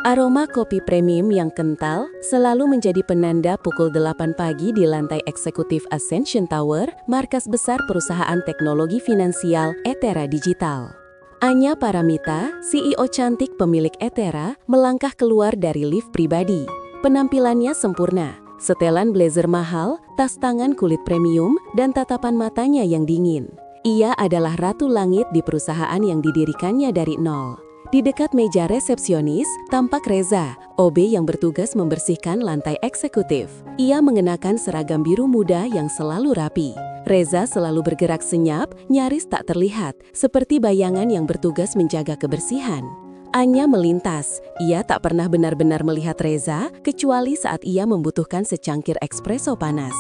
Aroma kopi premium yang kental selalu menjadi penanda pukul 8 pagi di lantai eksekutif Ascension Tower, markas besar perusahaan teknologi finansial Ethera Digital. Anya Paramita, CEO cantik pemilik Ethera, melangkah keluar dari lift pribadi. Penampilannya sempurna, setelan blazer mahal, tas tangan kulit premium, dan tatapan matanya yang dingin. Ia adalah ratu langit di perusahaan yang didirikannya dari nol. Di dekat meja resepsionis, tampak Reza, OB yang bertugas membersihkan lantai eksekutif. Ia mengenakan seragam biru muda yang selalu rapi. Reza selalu bergerak senyap, nyaris tak terlihat, seperti bayangan yang bertugas menjaga kebersihan. Anya melintas, ia tak pernah benar-benar melihat Reza, kecuali saat ia membutuhkan secangkir espresso panas.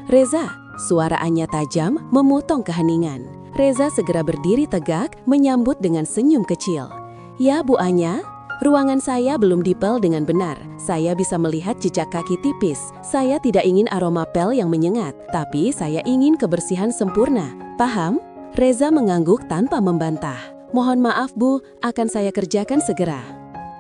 Reza, suara Anya tajam, memotong keheningan. Reza segera berdiri tegak, menyambut dengan senyum kecil. Ya, Bu Anya, ruangan saya belum dipel dengan benar. Saya bisa melihat jejak kaki tipis. Saya tidak ingin aroma pel yang menyengat, tapi saya ingin kebersihan sempurna. Paham? Reza mengangguk tanpa membantah. Mohon maaf, Bu, akan saya kerjakan segera.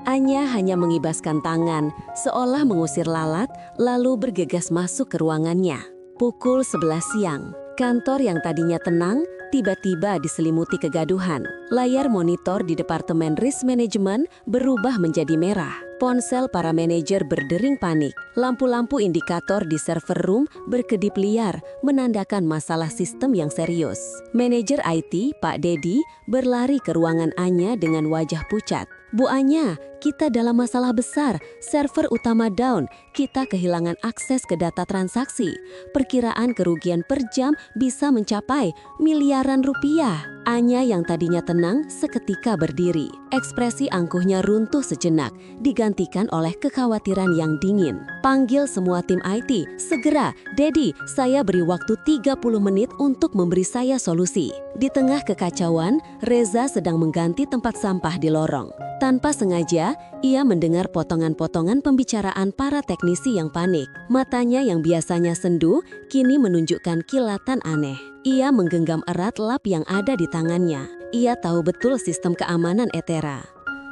Anya hanya mengibaskan tangan, seolah mengusir lalat, lalu bergegas masuk ke ruangannya. Pukul 11 siang, kantor yang tadinya tenang, tiba-tiba diselimuti kegaduhan. Layar monitor di Departemen Risk Management berubah menjadi merah. Ponsel para manajer berdering panik. Lampu-lampu indikator di server room berkedip liar, menandakan masalah sistem yang serius. Manajer IT, Pak Dedi, berlari ke ruangan Anya dengan wajah pucat. Bu Anya, kita dalam masalah besar. Server utama down. Kita kehilangan akses ke data transaksi. Perkiraan kerugian per jam bisa mencapai miliaran rupiah. Anya yang tadinya tenang seketika berdiri. Ekspresi angkuhnya runtuh sejenak, digantikan oleh kekhawatiran yang dingin. Panggil semua tim IT, segera. Dedi, saya beri waktu 30 menit untuk memberi saya solusi. Di tengah kekacauan, Reza sedang mengganti tempat sampah di lorong. Tanpa sengaja, ia mendengar potongan-potongan pembicaraan para teknisi yang panik. Matanya yang biasanya sendu, kini menunjukkan kilatan aneh. Ia menggenggam erat lap yang ada di tangannya. Ia tahu betul sistem keamanan Ethera.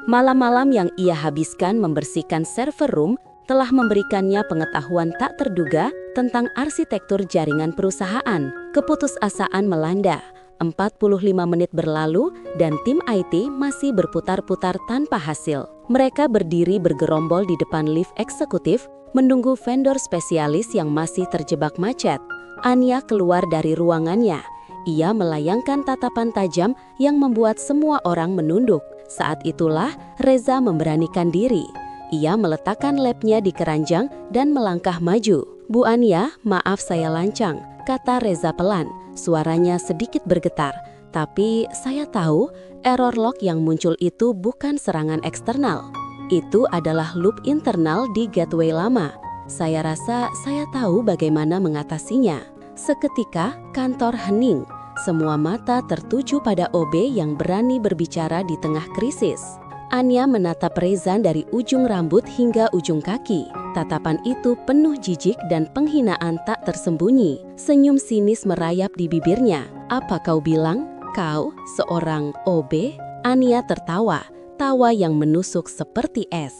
Malam-malam yang ia habiskan membersihkan server room telah memberikannya pengetahuan tak terduga tentang arsitektur jaringan perusahaan. Keputusasaan melanda. 45 menit berlalu dan tim IT masih berputar-putar tanpa hasil. Mereka berdiri bergerombol di depan lift eksekutif, menunggu vendor spesialis yang masih terjebak macet. Anya keluar dari ruangannya. Ia melayangkan tatapan tajam yang membuat semua orang menunduk. Saat itulah Reza memberanikan diri. Ia meletakkan lapnya di keranjang dan melangkah maju. Bu Anya, maaf saya lancang, kata Reza pelan. Suaranya sedikit bergetar, tapi saya tahu error log yang muncul itu bukan serangan eksternal. Itu adalah loop internal di gateway lama. Saya rasa saya tahu bagaimana mengatasinya. Seketika, kantor hening. Semua mata tertuju pada OB yang berani berbicara di tengah krisis. Anya menatap Reza dari ujung rambut hingga ujung kaki. Tatapan itu penuh jijik dan penghinaan tak tersembunyi. Senyum sinis merayap di bibirnya. Apa kau bilang? Kau seorang OB? Anya tertawa, tawa yang menusuk seperti es.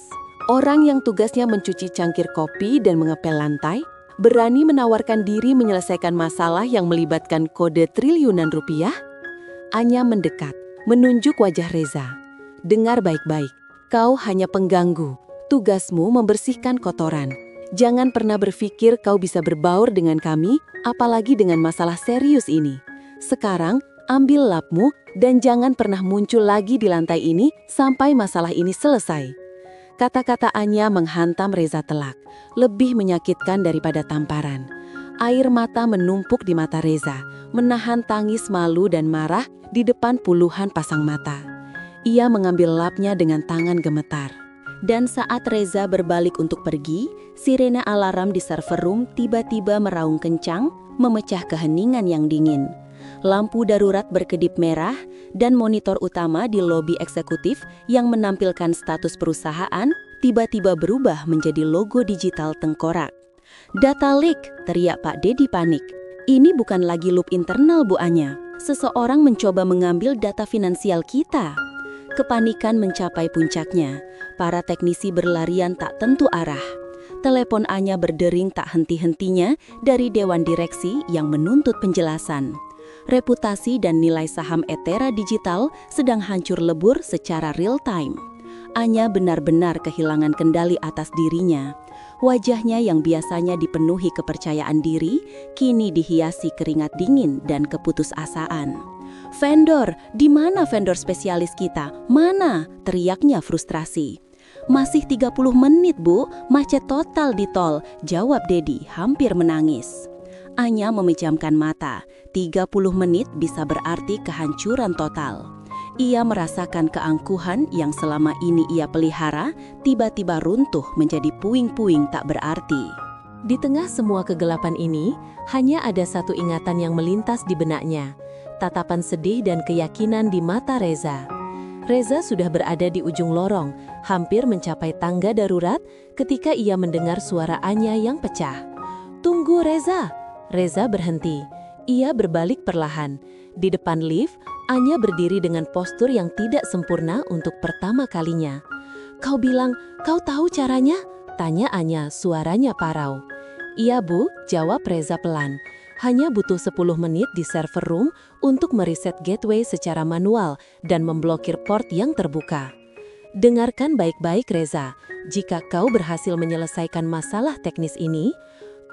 Orang yang tugasnya mencuci cangkir kopi dan mengepel lantai, berani menawarkan diri menyelesaikan masalah yang melibatkan kode triliunan rupiah? Anya mendekat, menunjuk wajah Reza. Dengar baik-baik, kau hanya pengganggu. Tugasmu membersihkan kotoran. Jangan pernah berpikir kau bisa berbaur dengan kami, apalagi dengan masalah serius ini. Sekarang, ambil lapmu dan jangan pernah muncul lagi di lantai ini sampai masalah ini selesai. Kata-kata Anya menghantam Reza telak, lebih menyakitkan daripada tamparan. Air mata menumpuk di mata Reza, menahan tangis malu dan marah di depan puluhan pasang mata. Ia mengambil lapnya dengan tangan gemetar. Dan saat Reza berbalik untuk pergi, sirene alarm di server room tiba-tiba meraung kencang, memecah keheningan yang dingin. Lampu darurat berkedip merah dan monitor utama di lobi eksekutif yang menampilkan status perusahaan tiba-tiba berubah menjadi logo digital tengkorak. Data leak, teriak Pak Dedi panik. Ini bukan lagi loop internal, Bu Anya. Seseorang mencoba mengambil data finansial kita. Kepanikan mencapai puncaknya. Para teknisi berlarian tak tentu arah. Telepon Anya berdering tak henti-hentinya dari dewan direksi yang menuntut penjelasan. Reputasi dan nilai saham Ethera Digital sedang hancur lebur secara real time. Anya benar-benar kehilangan kendali atas dirinya. Wajahnya yang biasanya dipenuhi kepercayaan diri, kini dihiasi keringat dingin dan keputusasaan. "Vendor, di mana vendor spesialis kita? Mana?" teriaknya frustrasi. "Masih 30 menit, Bu. Macet total di tol," jawab Dedi hampir menangis. Anya memejamkan mata. 30 menit bisa berarti kehancuran total. Ia merasakan keangkuhan yang selama ini ia pelihara, tiba-tiba runtuh menjadi puing-puing tak berarti. Di tengah semua kegelapan ini, hanya ada satu ingatan yang melintas di benaknya. Tatapan sedih dan keyakinan di mata Reza. Reza sudah berada di ujung lorong, hampir mencapai tangga darurat ketika ia mendengar suara Anya yang pecah. "Tunggu, Reza!" Reza berhenti. Ia berbalik perlahan. Di depan lift, Anya berdiri dengan postur yang tidak sempurna untuk pertama kalinya. "Kau bilang, kau tahu caranya?" tanya Anya, suaranya parau. "Iya, Bu," jawab Reza pelan. "Hanya butuh 10 menit di server room untuk mereset gateway secara manual dan memblokir port yang terbuka." "Dengarkan baik-baik, Reza. Jika kau berhasil menyelesaikan masalah teknis ini,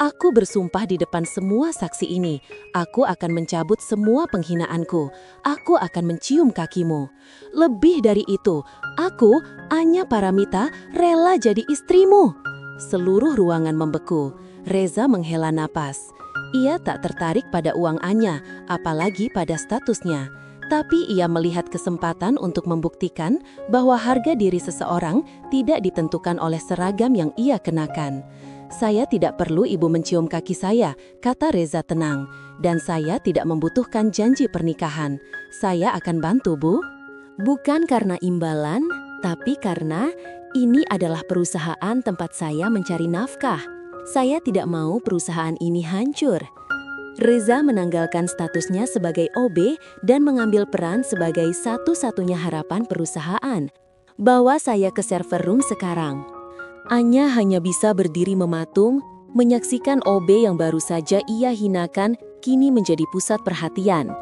aku bersumpah di depan semua saksi ini, aku akan mencabut semua penghinaanku. Aku akan mencium kakimu. Lebih dari itu, aku, Anya Paramita, rela jadi istrimu." Seluruh ruangan membeku. Reza menghela napas. Ia tak tertarik pada uang Anya, apalagi pada statusnya. Tapi ia melihat kesempatan untuk membuktikan bahwa harga diri seseorang tidak ditentukan oleh seragam yang ia kenakan. "Saya tidak perlu ibu mencium kaki saya," kata Reza tenang. "Dan saya tidak membutuhkan janji pernikahan. Saya akan bantu, Bu." "Bukan karena imbalan, tapi karena ini adalah perusahaan tempat saya mencari nafkah. Saya tidak mau perusahaan ini hancur." Reza menanggalkan statusnya sebagai OB dan mengambil peran sebagai satu-satunya harapan perusahaan. "Bawa saya ke server room sekarang." Anya hanya bisa berdiri mematung, menyaksikan OB yang baru saja ia hinakan kini menjadi pusat perhatian.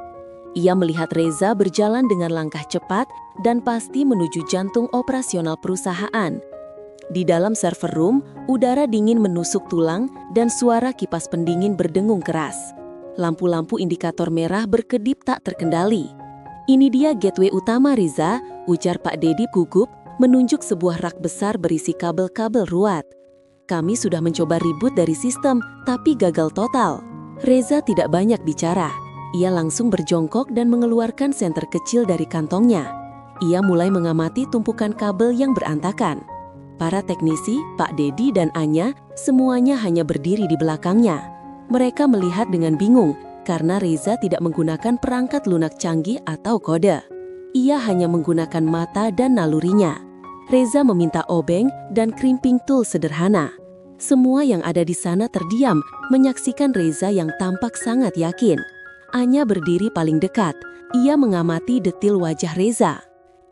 Ia melihat Reza berjalan dengan langkah cepat dan pasti menuju jantung operasional perusahaan. Di dalam server room, udara dingin menusuk tulang dan suara kipas pendingin berdengung keras. Lampu-lampu indikator merah berkedip tak terkendali. "Ini dia gateway utama, Reza," ujar Pak Dedi gugup, menunjuk sebuah rak besar berisi kabel-kabel ruwet. "Kami sudah mencoba reboot dari sistem, tapi gagal total." Reza tidak banyak bicara. Ia langsung berjongkok dan mengeluarkan senter kecil dari kantongnya. Ia mulai mengamati tumpukan kabel yang berantakan. Para teknisi, Pak Dedi dan Anya, semuanya hanya berdiri di belakangnya. Mereka melihat dengan bingung karena Reza tidak menggunakan perangkat lunak canggih atau kode. Ia hanya menggunakan mata dan nalurinya. Reza meminta obeng dan crimping tool sederhana. Semua yang ada di sana terdiam, menyaksikan Reza yang tampak sangat yakin. Anya berdiri paling dekat. Ia mengamati detil wajah Reza.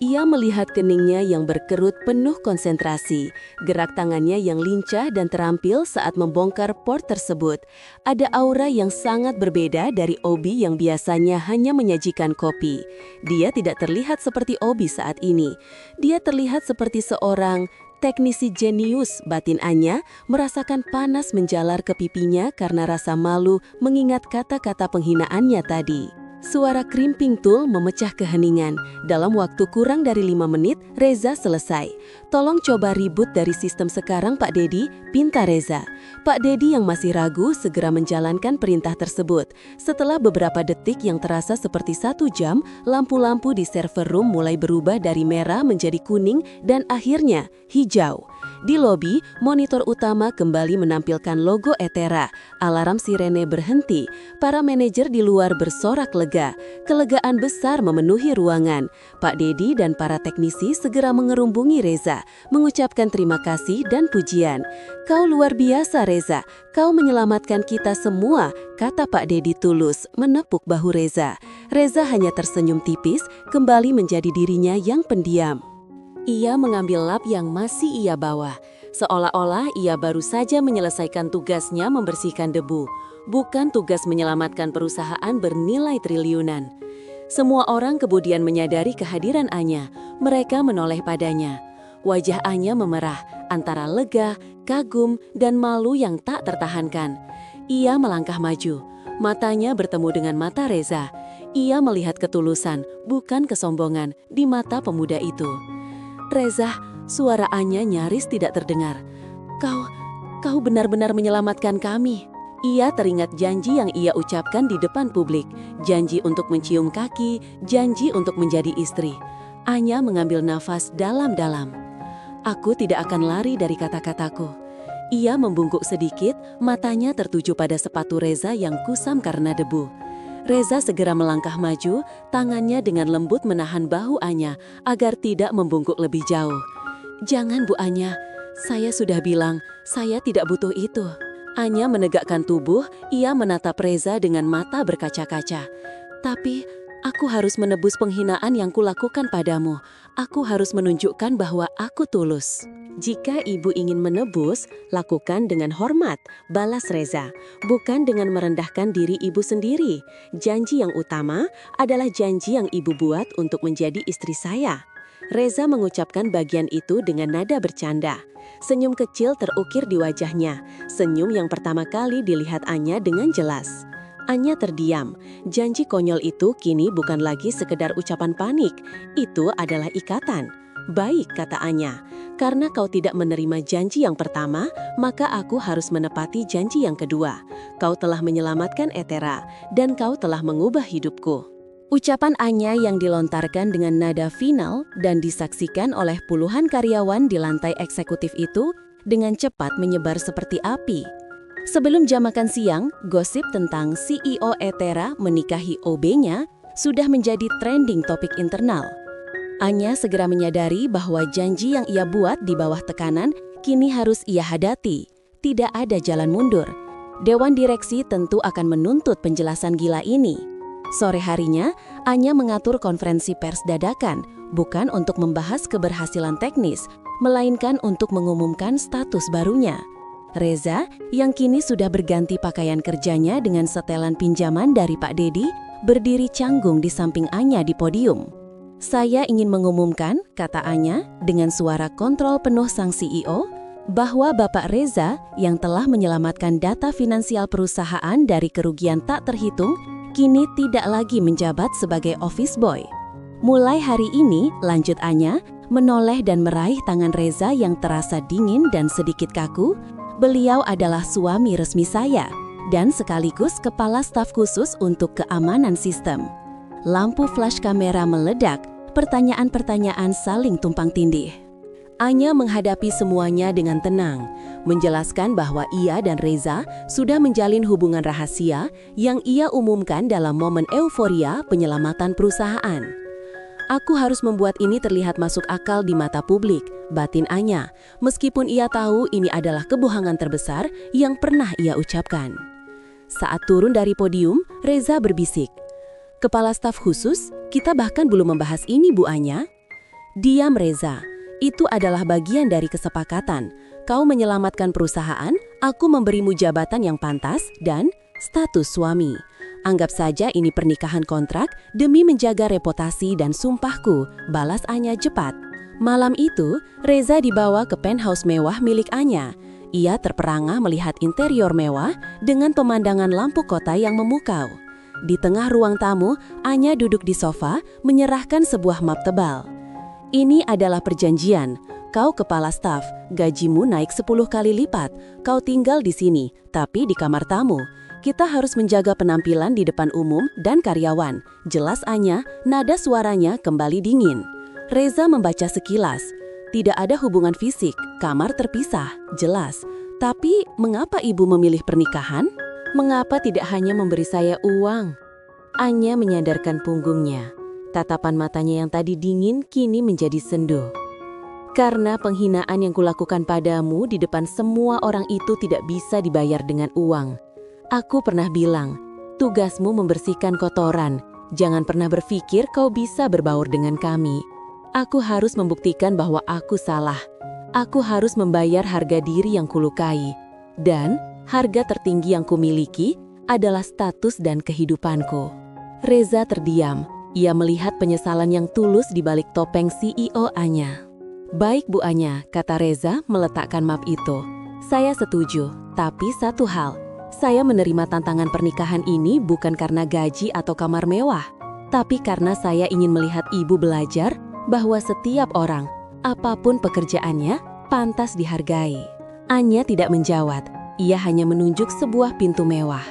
Ia melihat keningnya yang berkerut penuh konsentrasi, gerak tangannya yang lincah dan terampil saat membongkar port tersebut. Ada aura yang sangat berbeda dari Obi yang biasanya hanya menyajikan kopi. Dia tidak terlihat seperti Obi saat ini. Dia terlihat seperti seorang teknisi jenius. Batin Anya merasakan panas menjalar ke pipinya karena rasa malu mengingat kata-kata penghinaannya tadi. Suara crimping tool memecah keheningan. Dalam waktu kurang dari 5 menit, Reza selesai. "Tolong coba reboot dari sistem sekarang, Pak Dedi," pinta Reza. Pak Dedi yang masih ragu segera menjalankan perintah tersebut. Setelah beberapa detik yang terasa seperti 1 jam, lampu-lampu di server room mulai berubah dari merah menjadi kuning dan akhirnya hijau. Di lobi, monitor utama kembali menampilkan logo Etera. Alarm sirene berhenti. Para manajer di luar bersorak lega. Kelegaan besar memenuhi ruangan. Pak Dedi dan para teknisi segera mengerumbungi Reza, mengucapkan terima kasih dan pujian. "Kau luar biasa, Reza. Kau menyelamatkan kita semua," kata Pak Dedi tulus, menepuk bahu Reza. Reza hanya tersenyum tipis, kembali menjadi dirinya yang pendiam. Ia mengambil lap yang masih ia bawa. Seolah-olah ia baru saja menyelesaikan tugasnya membersihkan debu, bukan tugas menyelamatkan perusahaan bernilai triliunan. Semua orang kemudian menyadari kehadiran Anya. Mereka menoleh padanya. Wajah Anya memerah, antara lega, kagum, dan malu yang tak tertahankan. Ia melangkah maju. Matanya bertemu dengan mata Reza. Ia melihat ketulusan, bukan kesombongan, di mata pemuda itu. "Reza," suara Anya nyaris tidak terdengar. Kau benar-benar menyelamatkan kami." Ia teringat janji yang ia ucapkan di depan publik. Janji untuk mencium kaki, janji untuk menjadi istri. Anya mengambil nafas dalam-dalam. "Aku tidak akan lari dari kata-kataku." Ia membungkuk sedikit, matanya tertuju pada sepatu Reza yang kusam karena debu. Reza segera melangkah maju, tangannya dengan lembut menahan bahu Anya agar tidak membungkuk lebih jauh. "Jangan, Bu Anya, saya sudah bilang, saya tidak butuh itu." Anya menegakkan tubuh, ia menatap Reza dengan mata berkaca-kaca. "Tapi, aku harus menebus penghinaan yang kulakukan padamu. Aku harus menunjukkan bahwa aku tulus." "Jika ibu ingin menebus, lakukan dengan hormat," balas Reza. "Bukan dengan merendahkan diri ibu sendiri. Janji yang utama adalah janji yang ibu buat untuk menjadi istri saya." Reza mengucapkan bagian itu dengan nada bercanda. Senyum kecil terukir di wajahnya, senyum yang pertama kali dilihat Anya dengan jelas. Anya terdiam. Janji konyol itu kini bukan lagi sekedar ucapan panik. Itu adalah ikatan. "Baik," kata Anya, "karena kau tidak menerima janji yang pertama, maka aku harus menepati janji yang kedua. Kau telah menyelamatkan Etera, dan kau telah mengubah hidupku." Ucapan Anya yang dilontarkan dengan nada final dan disaksikan oleh puluhan karyawan di lantai eksekutif itu dengan cepat menyebar seperti api. Sebelum jam makan siang, gosip tentang CEO Etera menikahi OB-nya sudah menjadi trending topik internal. Anya segera menyadari bahwa janji yang ia buat di bawah tekanan kini harus ia hadati. Tidak ada jalan mundur. Dewan direksi tentu akan menuntut penjelasan gila ini. Sore harinya, Anya mengatur konferensi pers dadakan, bukan untuk membahas keberhasilan teknis, melainkan untuk mengumumkan status barunya. Reza, yang kini sudah berganti pakaian kerjanya dengan setelan pinjaman dari Pak Dedi, berdiri canggung di samping Anya di podium. "Saya ingin mengumumkan," kata Anya dengan suara kontrol penuh sang CEO, "bahwa Bapak Reza yang telah menyelamatkan data finansial perusahaan dari kerugian tak terhitung, kini tidak lagi menjabat sebagai office boy. Mulai hari ini," lanjut Anya, menoleh dan meraih tangan Reza yang terasa dingin dan sedikit kaku, "beliau adalah suami resmi saya dan sekaligus kepala staf khusus untuk keamanan sistem." Lampu flash kamera meledak, pertanyaan-pertanyaan saling tumpang tindih. Anya menghadapi semuanya dengan tenang, menjelaskan bahwa ia dan Reza sudah menjalin hubungan rahasia yang ia umumkan dalam momen euforia penyelamatan perusahaan. "Aku harus membuat ini terlihat masuk akal di mata publik," batin Anya, meskipun ia tahu ini adalah kebohongan terbesar yang pernah ia ucapkan. Saat turun dari podium, Reza berbisik, "Kepala staf khusus, kita bahkan belum membahas ini, Bu Anya." "Diam, Reza. Itu adalah bagian dari kesepakatan. Kau menyelamatkan perusahaan, aku memberimu jabatan yang pantas dan status suami. Anggap saja ini pernikahan kontrak demi menjaga reputasi dan sumpahku," balas Anya cepat. Malam itu, Reza dibawa ke penthouse mewah milik Anya. Ia terperangah melihat interior mewah dengan pemandangan lampu kota yang memukau. Di tengah ruang tamu, Anya duduk di sofa, menyerahkan sebuah map tebal. "Ini adalah perjanjian. Kau kepala staf, gajimu naik 10 kali lipat. Kau tinggal di sini, tapi di kamar tamu. Kita harus menjaga penampilan di depan umum dan karyawan," jelas Anya, nada suaranya kembali dingin. Reza membaca sekilas. Tidak ada hubungan fisik, kamar terpisah, jelas. Tapi, mengapa ibu memilih pernikahan? Mengapa tidak hanya memberi saya uang? Anya menyadarkan punggungnya. Tatapan matanya yang tadi dingin kini menjadi sendu. Karena penghinaan yang kulakukan padamu di depan semua orang itu tidak bisa dibayar dengan uang. Aku pernah bilang, tugasmu membersihkan kotoran. Jangan pernah berpikir kau bisa berbaur dengan kami. Aku harus membuktikan bahwa aku salah. Aku harus membayar harga diri yang kulukai. Dan harga tertinggi yang kumiliki adalah status dan kehidupanku. Reza terdiam. Ia melihat penyesalan yang tulus di balik topeng CEO Anya. Baik Bu Anya, kata Reza meletakkan map itu. Saya setuju, tapi satu hal. Saya menerima tantangan pernikahan ini bukan karena gaji atau kamar mewah. Tapi karena saya ingin melihat ibu belajar bahwa setiap orang, apapun pekerjaannya, pantas dihargai. Anya tidak menjawab, ia hanya menunjuk sebuah pintu mewah.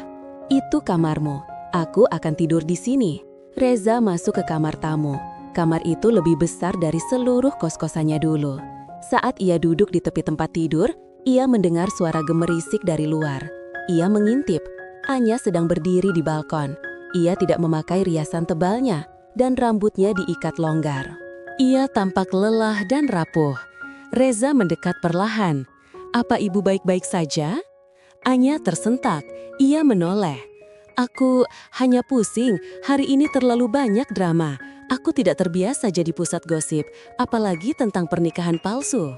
Itu kamarmu, aku akan tidur di sini. Reza masuk ke kamar tamu. Kamar itu lebih besar dari seluruh kos-kosannya dulu. Saat ia duduk di tepi tempat tidur, ia mendengar suara gemerisik dari luar. Ia mengintip, Anya sedang berdiri di balkon. Ia tidak memakai riasan tebalnya, dan rambutnya diikat longgar. Ia tampak lelah dan rapuh. Reza mendekat perlahan. Apa ibu baik-baik saja? Anya tersentak. Ia menoleh. Aku hanya pusing. Hari ini terlalu banyak drama. Aku tidak terbiasa jadi pusat gosip, apalagi tentang pernikahan palsu.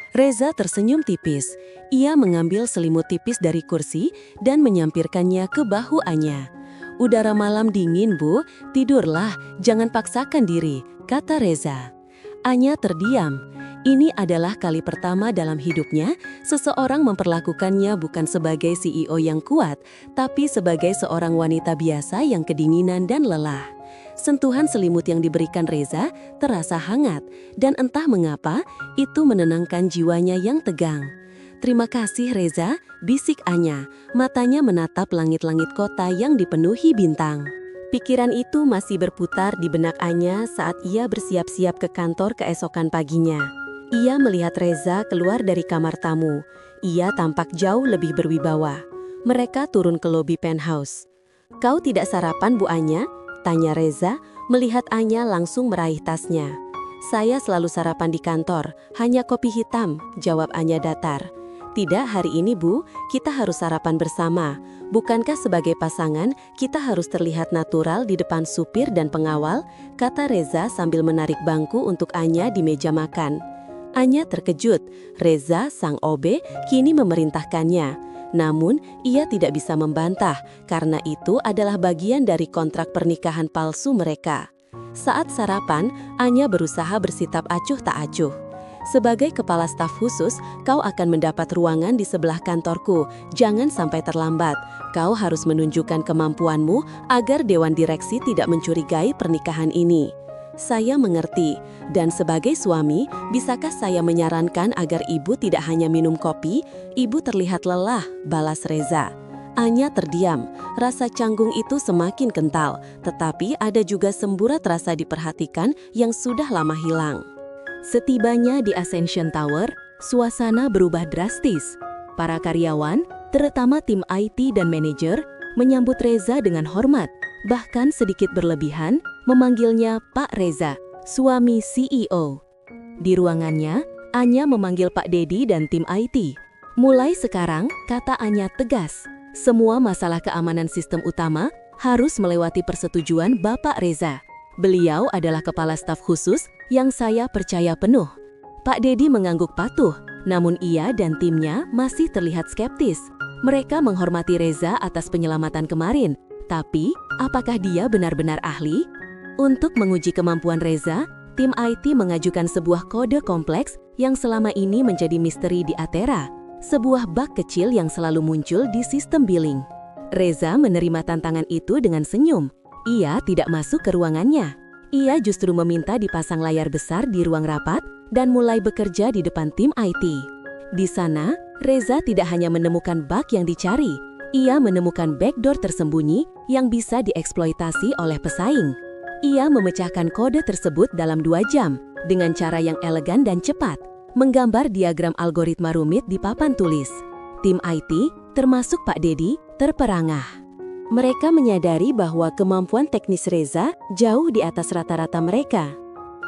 Reza tersenyum tipis. Ia mengambil selimut tipis dari kursi dan menyampirkannya ke bahu Anya. Udara malam dingin, Bu. Tidurlah, jangan paksakan diri, kata Reza. Anya terdiam. Ini adalah kali pertama dalam hidupnya seseorang memperlakukannya bukan sebagai CEO yang kuat, tapi sebagai seorang wanita biasa yang kedinginan dan lelah. Sentuhan selimut yang diberikan Reza terasa hangat, dan entah mengapa itu menenangkan jiwanya yang tegang. Terima kasih Reza, bisik Anya, matanya menatap langit-langit kota yang dipenuhi bintang. Pikiran itu masih berputar di benak Anya saat ia bersiap-siap ke kantor keesokan paginya. Ia melihat Reza keluar dari kamar tamu. Ia tampak jauh lebih berwibawa. Mereka turun ke lobi penthouse. Kau tidak sarapan, Bu Anya? Tanya Reza, melihat Anya langsung meraih tasnya. Saya selalu sarapan di kantor, hanya kopi hitam, jawab Anya datar. Tidak hari ini Bu, kita harus sarapan bersama. Bukankah sebagai pasangan, kita harus terlihat natural di depan supir dan pengawal? Kata Reza sambil menarik bangku untuk Anya di meja makan. Anya terkejut, Reza, sang OB, kini memerintahkannya. Namun, ia tidak bisa membantah, karena itu adalah bagian dari kontrak pernikahan palsu mereka. Saat sarapan, Anya berusaha bersikap acuh tak acuh. Sebagai kepala staf khusus, kau akan mendapat ruangan di sebelah kantorku. Jangan sampai terlambat. Kau harus menunjukkan kemampuanmu agar Dewan Direksi tidak mencurigai pernikahan ini. Saya mengerti, dan sebagai suami, bisakah saya menyarankan agar ibu tidak hanya minum kopi? Ibu terlihat lelah, balas Reza. Anya terdiam, rasa canggung itu semakin kental, tetapi ada juga semburat rasa diperhatikan yang sudah lama hilang. Setibanya di Ascension Tower, suasana berubah drastis. Para karyawan, terutama tim IT dan manajer, menyambut Reza dengan hormat, bahkan sedikit berlebihan, memanggilnya Pak Reza, suami CEO. Di ruangannya, Anya memanggil Pak Dedi dan tim IT. Mulai sekarang, kata Anya tegas, semua masalah keamanan sistem utama harus melewati persetujuan Bapak Reza. Beliau adalah kepala staf khusus yang saya percaya penuh. Pak Dedi mengangguk patuh, namun ia dan timnya masih terlihat skeptis. Mereka menghormati Reza atas penyelamatan kemarin, tapi apakah dia benar-benar ahli? Untuk menguji kemampuan Reza, tim IT mengajukan sebuah kode kompleks yang selama ini menjadi misteri di Atera, sebuah bug kecil yang selalu muncul di sistem billing. Reza menerima tantangan itu dengan senyum. Ia tidak masuk ke ruangannya. Ia justru meminta dipasang layar besar di ruang rapat dan mulai bekerja di depan tim IT. Di sana, Reza tidak hanya menemukan bug yang dicari, ia menemukan backdoor tersembunyi yang bisa dieksploitasi oleh pesaing. Ia memecahkan kode tersebut dalam 2 jam, dengan cara yang elegan dan cepat, menggambar diagram algoritma rumit di papan tulis. Tim IT, termasuk Pak Dedi, terperangah. Mereka menyadari bahwa kemampuan teknis Reza jauh di atas rata-rata mereka.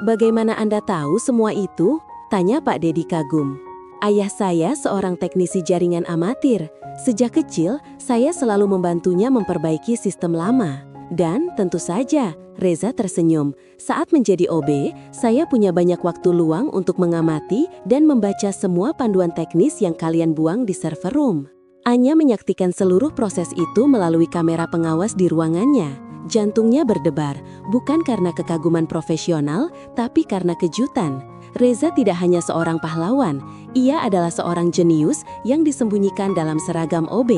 "Bagaimana Anda tahu semua itu?" tanya Pak Dedi kagum. "Ayah saya seorang teknisi jaringan amatir. Sejak kecil, saya selalu membantunya memperbaiki sistem lama." Dan tentu saja, Reza tersenyum. "Saat menjadi OB, saya punya banyak waktu luang untuk mengamati dan membaca semua panduan teknis yang kalian buang di server room." Anya menyaksikan seluruh proses itu melalui kamera pengawas di ruangannya. Jantungnya berdebar, bukan karena kekaguman profesional, tapi karena kejutan. Reza tidak hanya seorang pahlawan, ia adalah seorang jenius yang disembunyikan dalam seragam OB.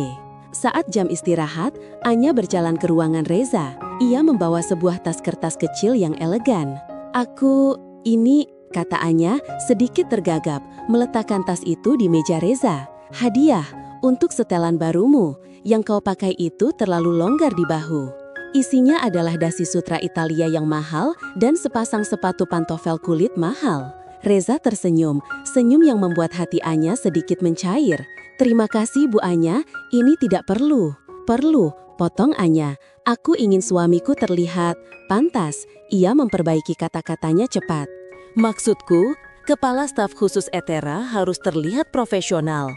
Saat jam istirahat, Anya berjalan ke ruangan Reza. Ia membawa sebuah tas kertas kecil yang elegan. Ini, kata Anya, sedikit tergagap, meletakkan tas itu di meja Reza. "Hadiah, untuk setelan barumu, yang kau pakai itu terlalu longgar di bahu." Isinya adalah dasi sutra Italia yang mahal dan sepasang sepatu pantofel kulit mahal. Reza tersenyum, senyum yang membuat hati Anya sedikit mencair. "Terima kasih Bu Anya, ini tidak perlu." "Perlu," potong Anya. "Aku ingin suamiku terlihat pantas." Ia memperbaiki kata-katanya cepat. Maksudku, kepala staf khusus Etera harus terlihat profesional.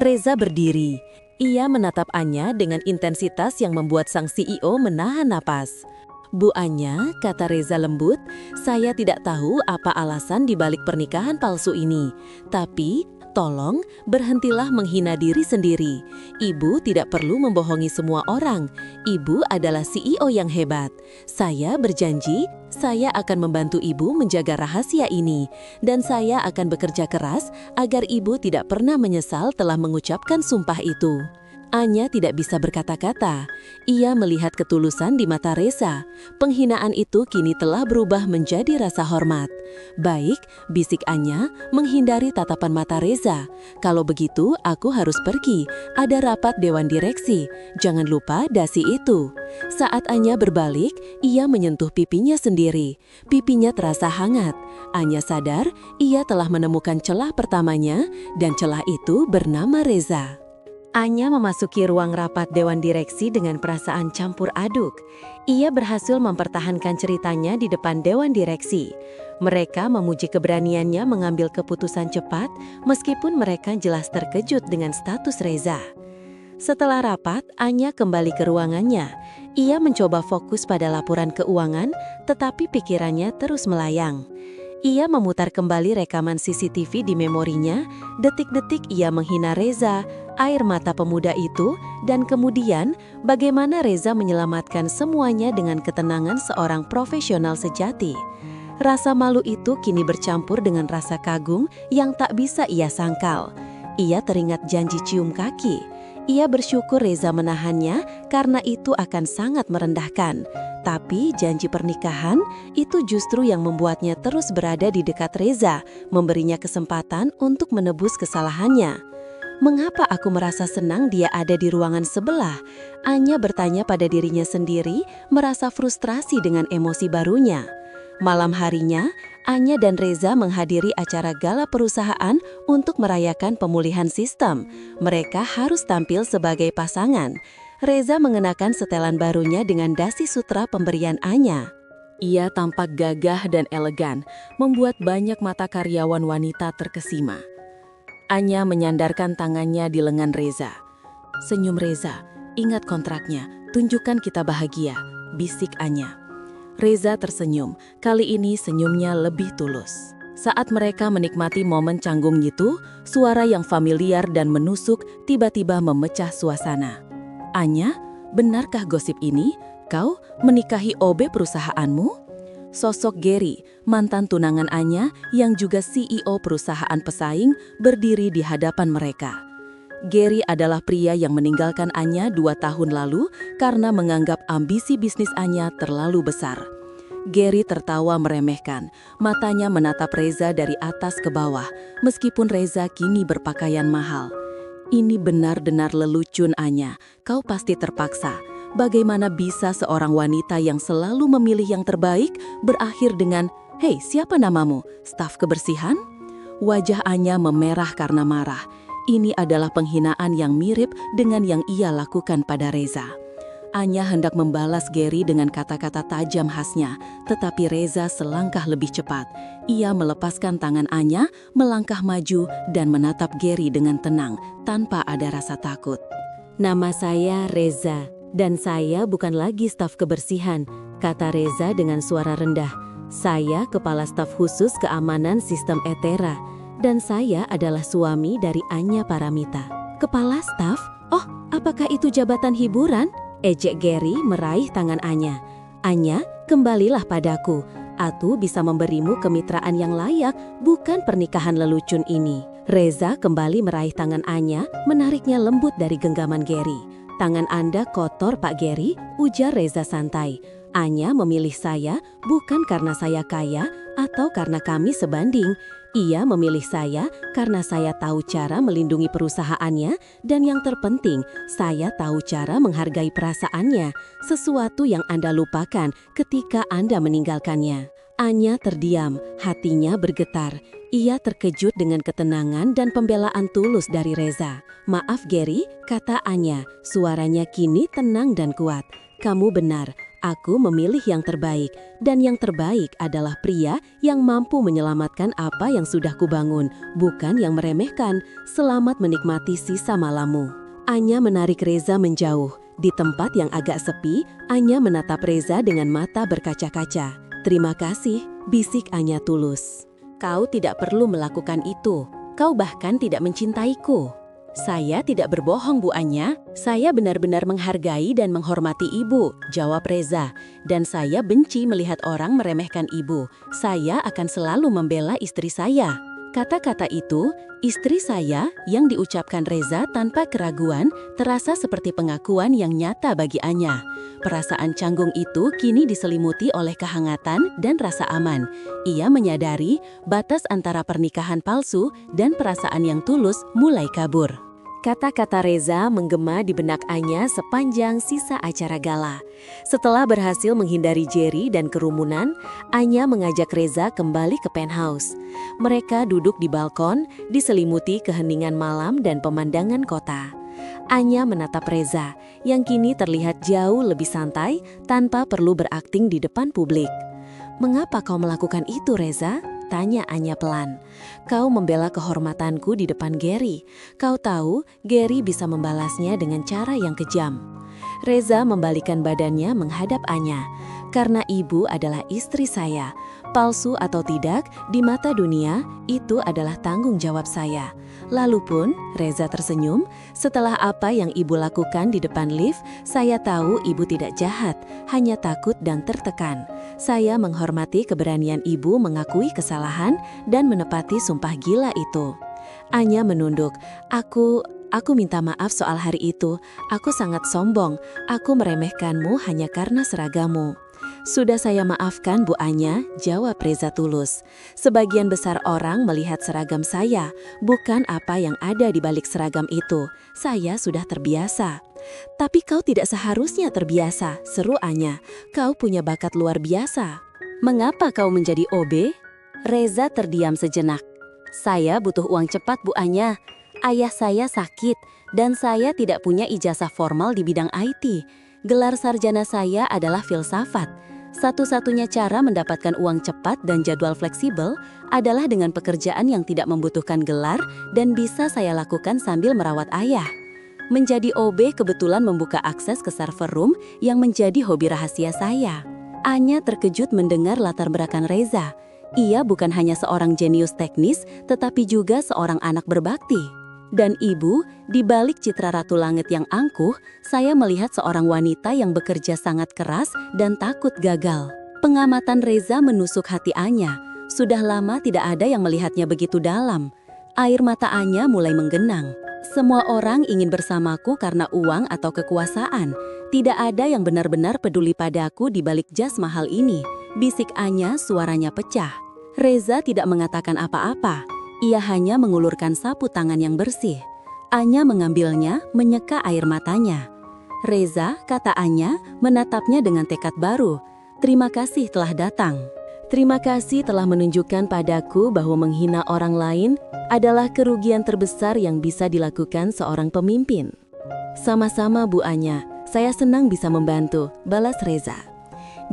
Reza berdiri. Ia menatap Anya dengan intensitas yang membuat sang CEO menahan napas. "Bu Anya," kata Reza lembut, "saya tidak tahu apa alasan dibalik pernikahan palsu ini. Tapi, tolong berhentilah menghina diri sendiri. Ibu tidak perlu membohongi semua orang. Ibu adalah CEO yang hebat. Saya berjanji, saya akan membantu ibu menjaga rahasia ini. Dan saya akan bekerja keras agar ibu tidak pernah menyesal telah mengucapkan sumpah itu." Anya tidak bisa berkata-kata. Ia melihat ketulusan di mata Reza. Penghinaan itu kini telah berubah menjadi rasa hormat. "Baik," bisik Anya, menghindari tatapan mata Reza. "Kalau begitu, aku harus pergi. Ada rapat dewan direksi. Jangan lupa dasi itu." Saat Anya berbalik, ia menyentuh pipinya sendiri. Pipinya terasa hangat. Anya sadar ia telah menemukan celah pertamanya, dan celah itu bernama Reza. Anya memasuki ruang rapat dewan direksi dengan perasaan campur aduk. Ia berhasil mempertahankan ceritanya di depan dewan direksi. Mereka memuji keberaniannya mengambil keputusan cepat, meskipun mereka jelas terkejut dengan status Reza. Setelah rapat, Anya kembali ke ruangannya. Ia mencoba fokus pada laporan keuangan, tetapi pikirannya terus melayang. Ia memutar kembali rekaman CCTV di memorinya, detik-detik ia menghina Reza, air mata pemuda itu, dan kemudian bagaimana Reza menyelamatkan semuanya dengan ketenangan seorang profesional sejati. Rasa malu itu kini bercampur dengan rasa kagum yang tak bisa ia sangkal. Ia teringat janji cium kaki. Ia bersyukur Reza menahannya karena itu akan sangat merendahkan. Tapi janji pernikahan itu justru yang membuatnya terus berada di dekat Reza, memberinya kesempatan untuk menebus kesalahannya. "Mengapa aku merasa senang dia ada di ruangan sebelah?" Anya bertanya pada dirinya sendiri, merasa frustrasi dengan emosi barunya. Malam harinya, Anya dan Reza menghadiri acara gala perusahaan untuk merayakan pemulihan sistem. Mereka harus tampil sebagai pasangan. Reza mengenakan setelan barunya dengan dasi sutra pemberian Anya. Ia tampak gagah dan elegan, membuat banyak mata karyawan wanita terkesima. Anya menyandarkan tangannya di lengan Reza. "Senyum Reza, ingat kontraknya, tunjukkan kita bahagia," bisik Anya. Reza tersenyum, kali ini senyumnya lebih tulus. Saat mereka menikmati momen canggung itu, suara yang familiar dan menusuk tiba-tiba memecah suasana. "Anya, benarkah gosip ini? Kau menikahi OB perusahaanmu?" Sosok Gary, mantan tunangan Anya yang juga CEO perusahaan pesaing, berdiri di hadapan mereka. Gary adalah pria yang meninggalkan Anya 2 tahun lalu karena menganggap ambisi bisnis Anya terlalu besar. Gary tertawa meremehkan, matanya menatap Reza dari atas ke bawah, meskipun Reza kini berpakaian mahal. "Ini benar-benar lelucon Anya, kau pasti terpaksa. Bagaimana bisa seorang wanita yang selalu memilih yang terbaik berakhir dengan..." "Hei, siapa namamu? Staf kebersihan?" Wajah Anya memerah karena marah. Ini adalah penghinaan yang mirip dengan yang ia lakukan pada Reza. Anya hendak membalas Gary dengan kata-kata tajam khasnya, tetapi Reza selangkah lebih cepat. Ia melepaskan tangan Anya, melangkah maju dan menatap Gary dengan tenang, tanpa ada rasa takut. "Nama saya Reza, dan saya bukan lagi staf kebersihan," kata Reza dengan suara rendah. "Saya kepala staf khusus keamanan sistem Etera, dan saya adalah suami dari Anya Paramita." "Kepala staf? Oh, apakah itu jabatan hiburan?" ejek Gary meraih tangan Anya. "Anya, kembalilah padaku. Aku bisa memberimu kemitraan yang layak, bukan pernikahan lelucon ini." Reza kembali meraih tangan Anya, menariknya lembut dari genggaman Gary. "Tangan Anda kotor, Pak Gary," ujar Reza santai. "Anya memilih saya bukan karena saya kaya atau karena kami sebanding. Ia memilih saya karena saya tahu cara melindungi perusahaannya, dan yang terpenting, saya tahu cara menghargai perasaannya, sesuatu yang Anda lupakan ketika Anda meninggalkannya." Anya terdiam, hatinya bergetar. Ia terkejut dengan ketenangan dan pembelaan tulus dari Reza. "Maaf Gary," kata Anya, suaranya kini tenang dan kuat. "Kamu benar. Aku memilih yang terbaik, dan yang terbaik adalah pria yang mampu menyelamatkan apa yang sudah kubangun, bukan yang meremehkan. Selamat menikmati sisa malammu." Anya menarik Reza menjauh. Di tempat yang agak sepi, Anya menatap Reza dengan mata berkaca-kaca. "Terima kasih," bisik Anya tulus. "Kau tidak perlu melakukan itu. Kau bahkan tidak mencintaiku." "Saya tidak berbohong, Bu Anya. Saya benar-benar menghargai dan menghormati ibu," jawab Reza. "Dan saya benci melihat orang meremehkan ibu. Saya akan selalu membela istri saya." Kata-kata itu, istri saya, yang diucapkan Reza tanpa keraguan, terasa seperti pengakuan yang nyata bagi Anya. Perasaan canggung itu kini diselimuti oleh kehangatan dan rasa aman. Ia menyadari batas antara pernikahan palsu dan perasaan yang tulus mulai kabur. Kata-kata Reza menggema di benak Anya sepanjang sisa acara gala. Setelah berhasil menghindari Jerry dan kerumunan, Anya mengajak Reza kembali ke penthouse. Mereka duduk di balkon, diselimuti keheningan malam dan pemandangan kota. Anya menatap Reza, yang kini terlihat jauh lebih santai tanpa perlu berakting di depan publik. "Mengapa kau melakukan itu, Reza?" tanya Anya pelan. "Kau membela kehormatanku di depan Gary. Kau tahu Gary bisa membalasnya dengan cara yang kejam." Reza membalikan badannya menghadap Anya. "Karena ibu adalah istri saya. Palsu atau tidak, di mata dunia, itu adalah tanggung jawab saya." Lalu pun, Reza tersenyum, "Setelah apa yang ibu lakukan di depan lift, saya tahu ibu tidak jahat, hanya takut dan tertekan. Saya menghormati keberanian ibu mengakui kesalahan dan menepati sumpah gila itu." Anya menunduk. Aku minta maaf soal hari itu. Aku sangat sombong. Aku meremehkanmu hanya karena seragamu." "Sudah saya maafkan, Bu Anya," jawab Reza tulus. "Sebagian besar orang melihat seragam saya, bukan apa yang ada di balik seragam itu. Saya sudah terbiasa." "Tapi kau tidak seharusnya terbiasa," seru Anya. "Kau punya bakat luar biasa." "Mengapa kau menjadi OB?" Reza terdiam sejenak. "Saya butuh uang cepat, Bu Anya. Ayah saya sakit, dan saya tidak punya ijazah formal di bidang IT. Gelar sarjana saya adalah filsafat. Satu-satunya cara mendapatkan uang cepat dan jadwal fleksibel adalah dengan pekerjaan yang tidak membutuhkan gelar dan bisa saya lakukan sambil merawat ayah." Menjadi OB kebetulan membuka akses ke server room yang menjadi hobi rahasia saya. Anya terkejut mendengar latar belakang Reza. Ia bukan hanya seorang jenius teknis, tetapi juga seorang anak berbakti. "Dan ibu, di balik citra Ratu Langit yang angkuh, saya melihat seorang wanita yang bekerja sangat keras dan takut gagal." Pengamatan Reza menusuk hati Anya. Sudah lama tidak ada yang melihatnya begitu dalam. Air mata Anya mulai menggenang. "Semua orang ingin bersamaku karena uang atau kekuasaan. Tidak ada yang benar-benar peduli padaku di balik jas mahal ini," bisik Anya, suaranya pecah. Reza tidak mengatakan apa-apa. Ia hanya mengulurkan sapu tangan yang bersih. Anya mengambilnya, menyeka air matanya. "Reza," kata Anya, menatapnya dengan tekad baru. "Terima kasih telah datang." Terima kasih telah menunjukkan padaku bahwa menghina orang lain adalah kerugian terbesar yang bisa dilakukan seorang pemimpin. Sama-sama Bu Anya, saya senang bisa membantu, balas Reza.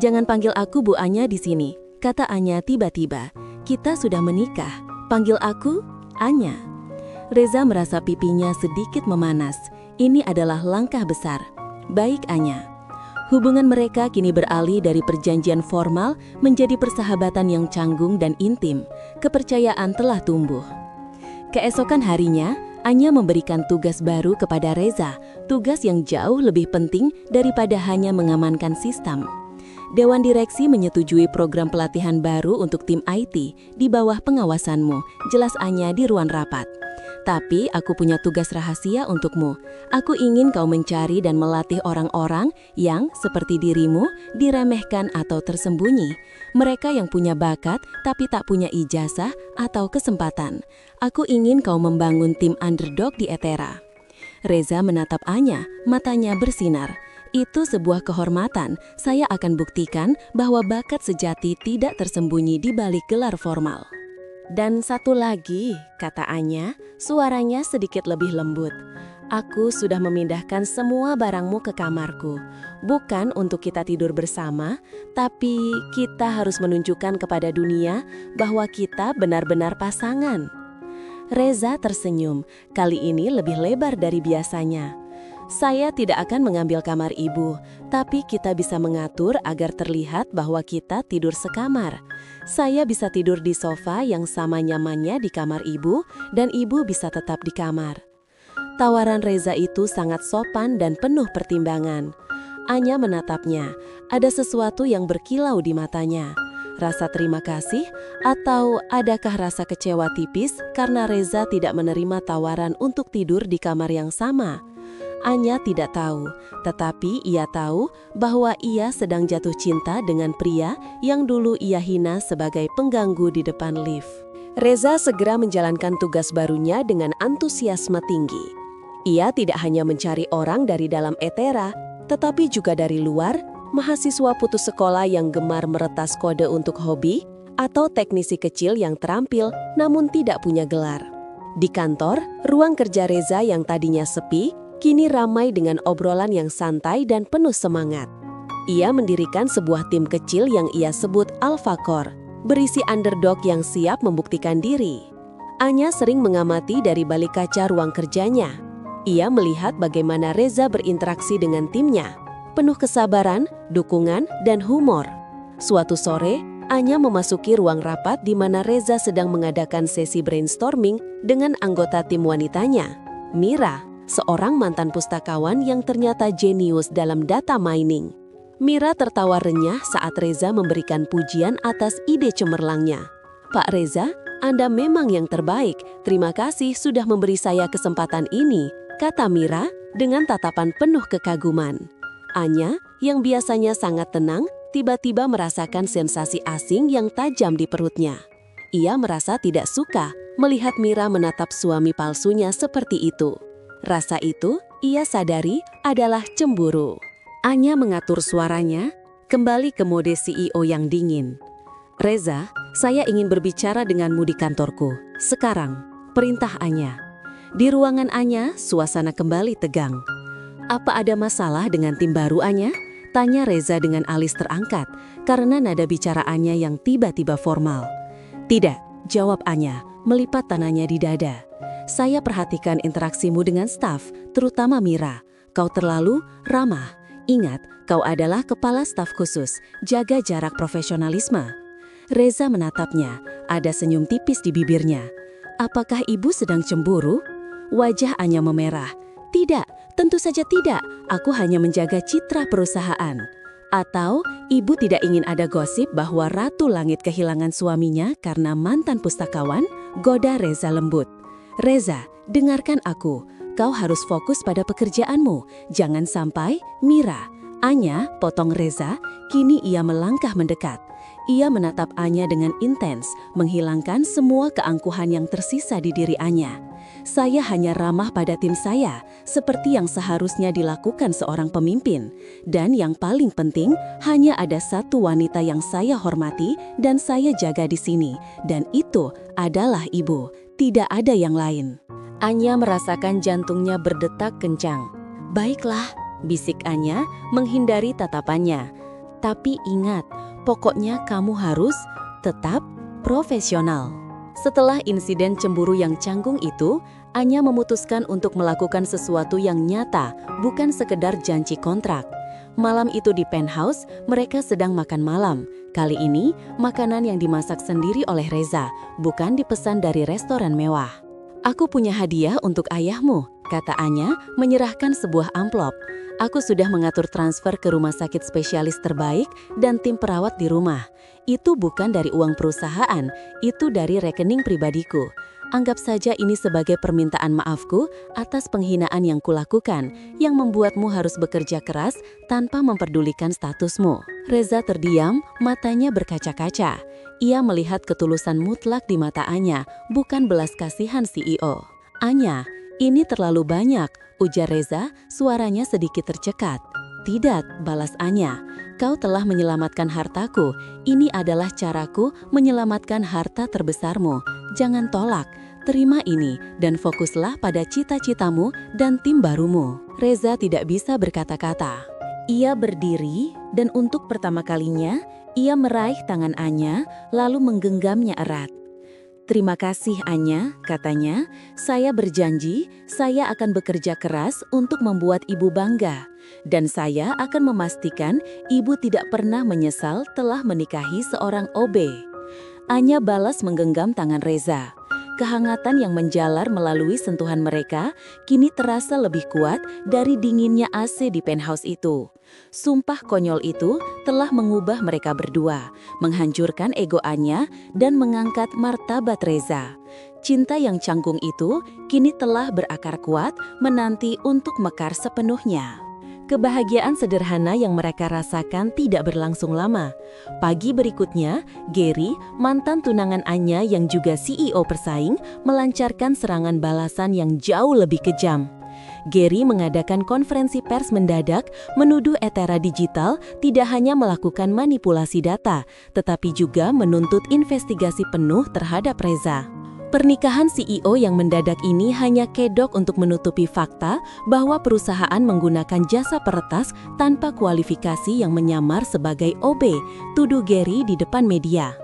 Jangan panggil aku Bu Anya di sini, kata Anya tiba-tiba. Kita sudah menikah, panggil aku Anya. Reza merasa pipinya sedikit memanas. Ini adalah langkah besar. Baik Anya. Hubungan mereka kini beralih dari perjanjian formal menjadi persahabatan yang canggung dan intim. Kepercayaan telah tumbuh. Keesokan harinya, Anya memberikan tugas baru kepada Reza, tugas yang jauh lebih penting daripada hanya mengamankan sistem. Dewan Direksi menyetujui program pelatihan baru untuk tim IT di bawah pengawasanmu, jelas Anya di ruang rapat. Tapi aku punya tugas rahasia untukmu. Aku ingin kau mencari dan melatih orang-orang yang, seperti dirimu, diremehkan atau tersembunyi. Mereka yang punya bakat tapi tak punya ijazah atau kesempatan. Aku ingin kau membangun tim underdog di Ethera. Reza menatap Anya, matanya bersinar. Itu sebuah kehormatan. Saya akan buktikan bahwa bakat sejati tidak tersembunyi di balik gelar formal. Dan satu lagi, kata Anya, suaranya sedikit lebih lembut. Aku sudah memindahkan semua barangmu ke kamarku. Bukan untuk kita tidur bersama, tapi kita harus menunjukkan kepada dunia bahwa kita benar-benar pasangan. Reza tersenyum, kali ini lebih lebar dari biasanya. Saya tidak akan mengambil kamar ibu, tapi kita bisa mengatur agar terlihat bahwa kita tidur sekamar. Saya bisa tidur di sofa yang sama nyamannya di kamar ibu, dan ibu bisa tetap di kamar. Tawaran Reza itu sangat sopan dan penuh pertimbangan. Anya menatapnya, ada sesuatu yang berkilau di matanya. Rasa terima kasih, atau adakah rasa kecewa tipis karena Reza tidak menerima tawaran untuk tidur di kamar yang sama? Anya tidak tahu, tetapi ia tahu bahwa ia sedang jatuh cinta dengan pria yang dulu ia hina sebagai pengganggu di depan lift. Reza segera menjalankan tugas barunya dengan antusiasme tinggi. Ia tidak hanya mencari orang dari dalam Ethera, tetapi juga dari luar, mahasiswa putus sekolah yang gemar meretas kode untuk hobi, atau teknisi kecil yang terampil namun tidak punya gelar. Di kantor, ruang kerja Reza yang tadinya sepi, kini ramai dengan obrolan yang santai dan penuh semangat. Ia mendirikan sebuah tim kecil yang ia sebut Alpha Core, berisi underdog yang siap membuktikan diri. Anya sering mengamati dari balik kaca ruang kerjanya. Ia melihat bagaimana Reza berinteraksi dengan timnya, penuh kesabaran, dukungan, dan humor. Suatu sore, Anya memasuki ruang rapat di mana Reza sedang mengadakan sesi brainstorming dengan anggota tim wanitanya, Mira, seorang mantan pustakawan yang ternyata jenius dalam data mining. Mira tertawa renyah saat Reza memberikan pujian atas ide cemerlangnya. Pak Reza, Anda memang yang terbaik. Terima kasih sudah memberi saya kesempatan ini, kata Mira dengan tatapan penuh kekaguman. Anya, yang biasanya sangat tenang, tiba-tiba merasakan sensasi asing yang tajam di perutnya. Ia merasa tidak suka melihat Mira menatap suami palsunya seperti itu. Rasa itu, ia sadari, adalah cemburu. Anya mengatur suaranya, kembali ke mode CEO yang dingin. Reza, saya ingin berbicara denganmu di kantorku. Sekarang, perintah Anya. Di ruangan Anya, suasana kembali tegang. Apa ada masalah dengan tim baru Anya? Tanya Reza dengan alis terangkat, karena nada bicara Anya yang tiba-tiba formal. Tidak, jawab Anya, melipat tangannya di dada. Saya perhatikan interaksimu dengan staf, terutama Mira. Kau terlalu ramah. Ingat, kau adalah kepala staf khusus. Jaga jarak profesionalisme. Reza menatapnya. Ada senyum tipis di bibirnya. Apakah ibu sedang cemburu? Wajah Anya memerah. Tidak, tentu saja tidak. Aku hanya menjaga citra perusahaan. Atau ibu tidak ingin ada gosip bahwa Ratu Langit kehilangan suaminya karena mantan pustakawan? Goda Reza lembut. Reza, dengarkan aku. Kau harus fokus pada pekerjaanmu. Jangan sampai, Mira. Anya, potong Reza, kini ia melangkah mendekat. Ia menatap Anya dengan intens, menghilangkan semua keangkuhan yang tersisa di diri Anya. Saya hanya ramah pada tim saya, seperti yang seharusnya dilakukan seorang pemimpin. Dan yang paling penting, hanya ada satu wanita yang saya hormati dan saya jaga di sini. Dan itu adalah ibu, tidak ada yang lain. Anya merasakan jantungnya berdetak kencang. Baiklah, bisik Anya menghindari tatapannya. Tapi ingat, pokoknya kamu harus tetap profesional. Setelah insiden cemburu yang canggung itu, Anya memutuskan untuk melakukan sesuatu yang nyata, bukan sekedar janji kontrak. Malam itu di penthouse, mereka sedang makan malam. Kali ini, makanan yang dimasak sendiri oleh Reza, bukan dipesan dari restoran mewah. Aku punya hadiah untuk ayahmu, kata Anya, menyerahkan sebuah amplop. Aku sudah mengatur transfer ke rumah sakit spesialis terbaik dan tim perawat di rumah. Itu bukan dari uang perusahaan, itu dari rekening pribadiku. Anggap saja ini sebagai permintaan maafku atas penghinaan yang kulakukan, yang membuatmu harus bekerja keras tanpa memperdulikan statusmu. Reza terdiam, matanya berkaca-kaca. Ia melihat ketulusan mutlak di mata Anya, bukan belas kasihan CEO. Anya, ini terlalu banyak, ujar Reza, suaranya sedikit tercekat. Tidak, balas Anya. Kau telah menyelamatkan hartaku. Ini adalah caraku menyelamatkan harta terbesarmu. Jangan tolak. Terima ini dan fokuslah pada cita-citamu dan tim barumu. Reza tidak bisa berkata-kata. Ia berdiri dan untuk pertama kalinya, ia meraih tangan Anya lalu menggenggamnya erat. Terima kasih Anya, katanya. Saya berjanji, saya akan bekerja keras untuk membuat ibu bangga. Dan saya akan memastikan ibu tidak pernah menyesal telah menikahi seorang OB. Anya balas menggenggam tangan Reza. Kehangatan yang menjalar melalui sentuhan mereka kini terasa lebih kuat dari dinginnya AC di penthouse itu. Sumpah konyol itu telah mengubah mereka berdua, menghancurkan ego Anya dan mengangkat martabat Reza. Cinta yang canggung itu kini telah berakar kuat menanti untuk mekar sepenuhnya. Kebahagiaan sederhana yang mereka rasakan tidak berlangsung lama. Pagi berikutnya, Gary, mantan tunangan Anya yang juga CEO persaing, melancarkan serangan balasan yang jauh lebih kejam. Gary mengadakan konferensi pers mendadak menuduh Ethera Digital tidak hanya melakukan manipulasi data, tetapi juga menuntut investigasi penuh terhadap Reza. Pernikahan CEO yang mendadak ini hanya kedok untuk menutupi fakta bahwa perusahaan menggunakan jasa peretas tanpa kualifikasi yang menyamar sebagai OB, tuduh Gary di depan media.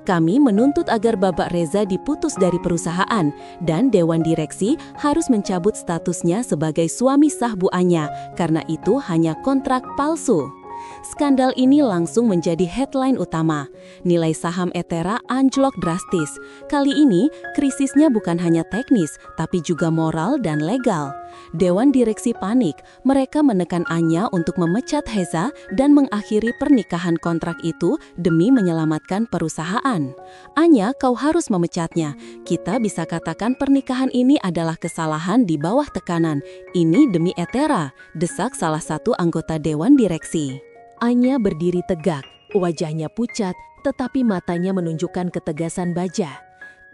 Kami menuntut agar Bapak Reza diputus dari perusahaan dan Dewan Direksi harus mencabut statusnya sebagai suami sah Bu Anya karena itu hanya kontrak palsu. Skandal ini langsung menjadi headline utama. Nilai saham Ethera anjlok drastis. Kali ini, krisisnya bukan hanya teknis, tapi juga moral dan legal. Dewan Direksi panik. Mereka menekan Anya untuk memecat Reza dan mengakhiri pernikahan kontrak itu demi menyelamatkan perusahaan. Anya, kau harus memecatnya. Kita bisa katakan pernikahan ini adalah kesalahan di bawah tekanan. Ini demi Ethera, desak salah satu anggota Dewan Direksi. Anya berdiri tegak, wajahnya pucat, tetapi matanya menunjukkan ketegasan baja.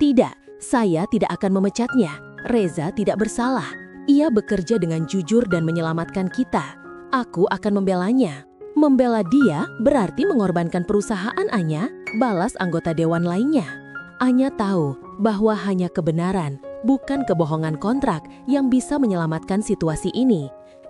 Tidak, saya tidak akan memecatnya. Reza tidak bersalah. Ia bekerja dengan jujur dan menyelamatkan kita. Aku akan membelanya. Membela dia berarti mengorbankan perusahaan Anya, balas anggota dewan lainnya. Anya tahu bahwa hanya kebenaran, bukan kebohongan kontrak yang bisa menyelamatkan situasi ini.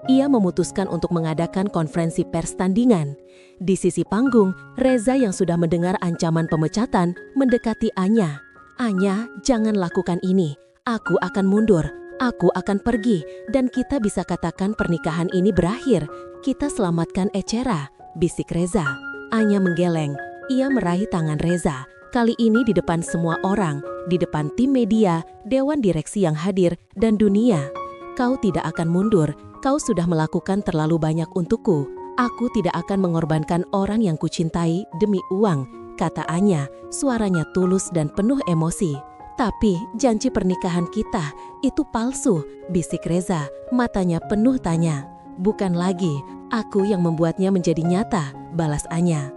Ia memutuskan untuk mengadakan konferensi pers tandingan. Di sisi panggung, Reza yang sudah mendengar ancaman pemecatan mendekati Anya. Anya, jangan lakukan ini. Aku akan mundur. Aku akan pergi. Dan kita bisa katakan pernikahan ini berakhir. Kita selamatkan Ethera, bisik Reza. Anya menggeleng. Ia meraih tangan Reza. Kali ini di depan semua orang. Di depan tim media, Dewan Direksi yang hadir, dan dunia. Kau tidak akan mundur. Kau sudah melakukan terlalu banyak untukku. Aku tidak akan mengorbankan orang yang kucintai demi uang, kata Anya, suaranya tulus dan penuh emosi. Tapi janji pernikahan kita itu palsu, bisik Reza, matanya penuh tanya. Bukan lagi, aku yang membuatnya menjadi nyata, balas Anya.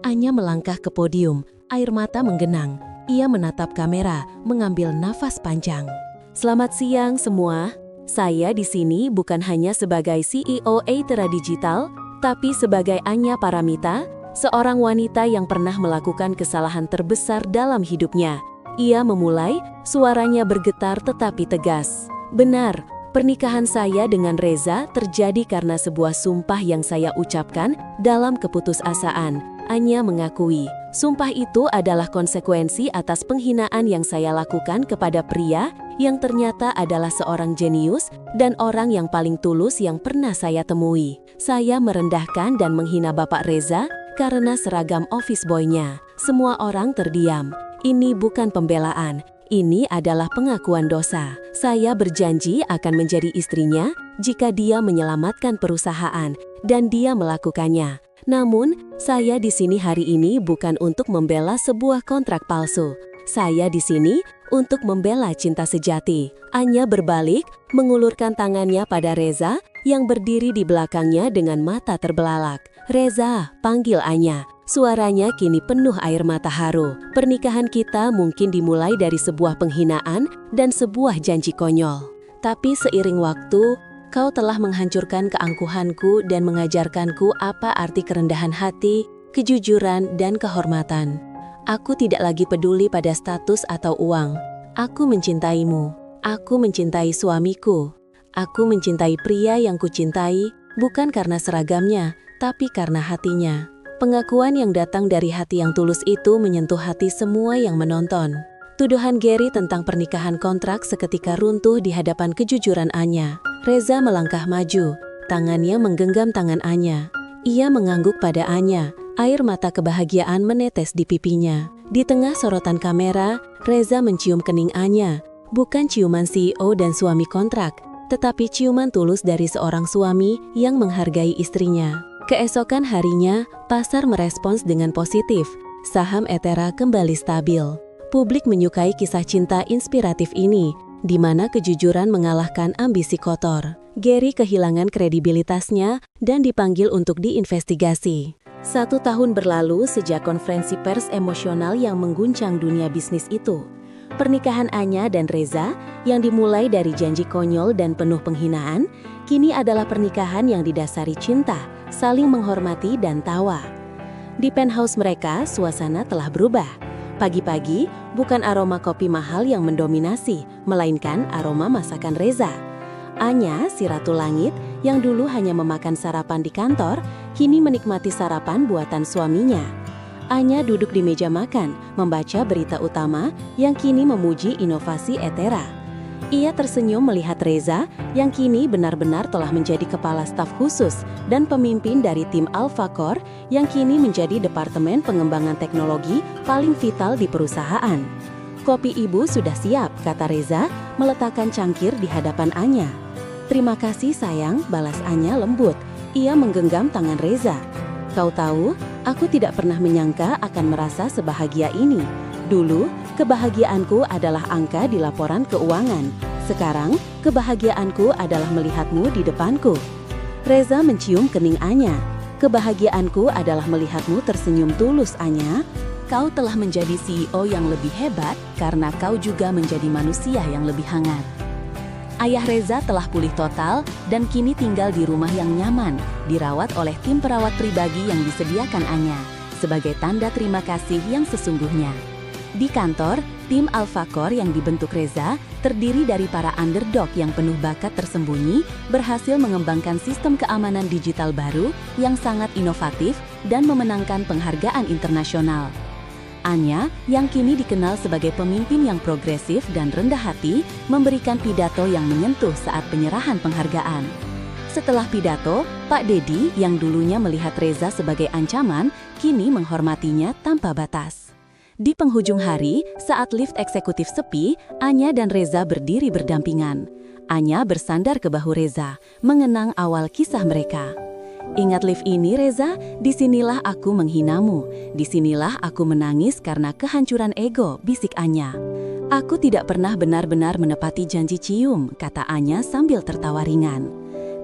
Anya melangkah ke podium, air mata menggenang. Ia menatap kamera, mengambil nafas panjang. Selamat siang semua. Saya di sini bukan hanya sebagai CEO Etera Digital, tapi sebagai Anya Paramita, seorang wanita yang pernah melakukan kesalahan terbesar dalam hidupnya. Ia memulai, suaranya bergetar tetapi tegas. Benar, pernikahan saya dengan Reza terjadi karena sebuah sumpah yang saya ucapkan dalam keputusasaan. Anya mengakui, sumpah itu adalah konsekuensi atas penghinaan yang saya lakukan kepada pria yang ternyata adalah seorang jenius dan orang yang paling tulus yang pernah saya temui. Saya merendahkan dan menghina Bapak Reza karena seragam office boy-nya. Semua orang terdiam. Ini bukan pembelaan, ini adalah pengakuan dosa. Saya berjanji akan menjadi istrinya jika dia menyelamatkan perusahaan, dan dia melakukannya. Namun, saya di sini hari ini bukan untuk membela sebuah kontrak palsu. Saya di sini untuk membela cinta sejati. Anya berbalik, mengulurkan tangannya pada Reza yang berdiri di belakangnya dengan mata terbelalak. Reza, panggil Anya. Suaranya kini penuh air mata haru. Pernikahan kita mungkin dimulai dari sebuah penghinaan dan sebuah janji konyol. Tapi seiring waktu, kau telah menghancurkan keangkuhanku dan mengajarkanku apa arti kerendahan hati, kejujuran, dan kehormatan. Aku tidak lagi peduli pada status atau uang. Aku mencintaimu. Aku mencintai suamiku. Aku mencintai pria yang kucintai, bukan karena seragamnya, tapi karena hatinya. Pengakuan yang datang dari hati yang tulus itu menyentuh hati semua yang menonton. Tuduhan Gary tentang pernikahan kontrak seketika runtuh di hadapan kejujuran Anya. Reza melangkah maju, tangannya menggenggam tangan Anya. Ia mengangguk pada Anya, air mata kebahagiaan menetes di pipinya. Di tengah sorotan kamera, Reza mencium kening Anya, bukan ciuman CEO dan suami kontrak, tetapi ciuman tulus dari seorang suami yang menghargai istrinya. Keesokan harinya, pasar merespons dengan positif. Saham Etera kembali stabil. Publik menyukai kisah cinta inspiratif ini, di mana kejujuran mengalahkan ambisi kotor. Gary kehilangan kredibilitasnya dan dipanggil untuk diinvestigasi. 1 tahun berlalu sejak konferensi pers emosional yang mengguncang dunia bisnis itu. Pernikahan Anya dan Reza, yang dimulai dari janji konyol dan penuh penghinaan, kini adalah pernikahan yang didasari cinta, saling menghormati dan tawa. Di penthouse mereka, suasana telah berubah. Pagi-pagi, bukan aroma kopi mahal yang mendominasi, melainkan aroma masakan Reza. Anya, si ratu langit, yang dulu hanya memakan sarapan di kantor, kini menikmati sarapan buatan suaminya. Anya duduk di meja makan, membaca berita utama yang kini memuji inovasi Etera. Ia tersenyum melihat Reza yang kini benar-benar telah menjadi kepala staf khusus dan pemimpin dari tim Alpha Core yang kini menjadi departemen pengembangan teknologi paling vital di perusahaan. Kopi ibu sudah siap, kata Reza, meletakkan cangkir di hadapan Anya. Terima kasih sayang, balas Anya lembut. Ia menggenggam tangan Reza. Kau tahu, aku tidak pernah menyangka akan merasa sebahagia ini. Dulu, kebahagiaanku adalah angka di laporan keuangan. Sekarang, kebahagiaanku adalah melihatmu di depanku. Reza mencium kening Anya. Kebahagiaanku adalah melihatmu tersenyum tulus, Anya. Kau telah menjadi CEO yang lebih hebat karena kau juga menjadi manusia yang lebih hangat. Ayah Reza telah pulih total dan kini tinggal di rumah yang nyaman, dirawat oleh tim perawat pribadi yang disediakan Anya, sebagai tanda terima kasih yang sesungguhnya. Di kantor, tim Alpha Core yang dibentuk Reza terdiri dari para underdog yang penuh bakat tersembunyi, berhasil mengembangkan sistem keamanan digital baru yang sangat inovatif dan memenangkan penghargaan internasional. Anya, yang kini dikenal sebagai pemimpin yang progresif dan rendah hati, memberikan pidato yang menyentuh saat penyerahan penghargaan. Setelah pidato, Pak Dedi yang dulunya melihat Reza sebagai ancaman, kini menghormatinya tanpa batas. Di penghujung hari, saat lift eksekutif sepi, Anya dan Reza berdiri berdampingan. Anya bersandar ke bahu Reza, mengenang awal kisah mereka. Ingat lift ini, Reza, disinilah aku menghinamu. Disinilah aku menangis karena kehancuran ego, bisik Anya. Aku tidak pernah benar-benar menepati janji cium, kata Anya sambil tertawa ringan.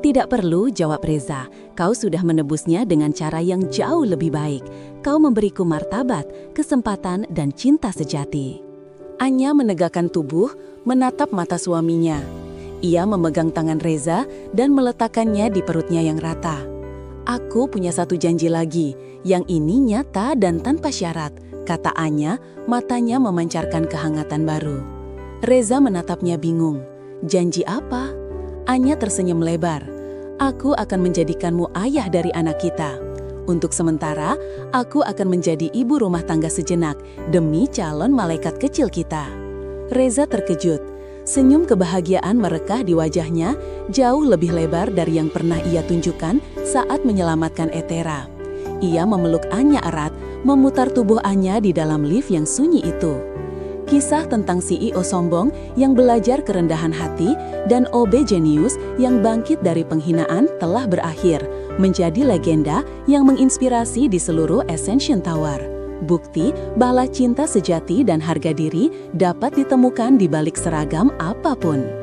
Tidak perlu, jawab Reza. Kau sudah menebusnya dengan cara yang jauh lebih baik. Kau memberiku martabat, kesempatan, dan cinta sejati. Anya menegakkan tubuh, menatap mata suaminya. Ia memegang tangan Reza dan meletakkannya di perutnya yang rata. Aku punya satu janji lagi, yang ini nyata dan tanpa syarat, kata Anya, matanya memancarkan kehangatan baru. Reza menatapnya bingung. Janji apa? Anya tersenyum lebar. Aku akan menjadikanmu ayah dari anak kita. Untuk sementara, aku akan menjadi ibu rumah tangga sejenak demi calon malaikat kecil kita. Reza terkejut. Senyum kebahagiaan merekah di wajahnya jauh lebih lebar dari yang pernah ia tunjukkan saat menyelamatkan Ethera. Ia memeluk Anya erat, memutar tubuh Anya di dalam lift yang sunyi itu. Kisah tentang CEO sombong yang belajar kerendahan hati dan OB jenius yang bangkit dari penghinaan telah berakhir, menjadi legenda yang menginspirasi di seluruh Ascension Tower. Bukti bahwa cinta sejati dan harga diri dapat ditemukan di balik seragam apapun.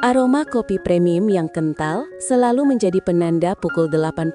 Aroma kopi premium yang kental selalu menjadi penanda pukul 8 pagi.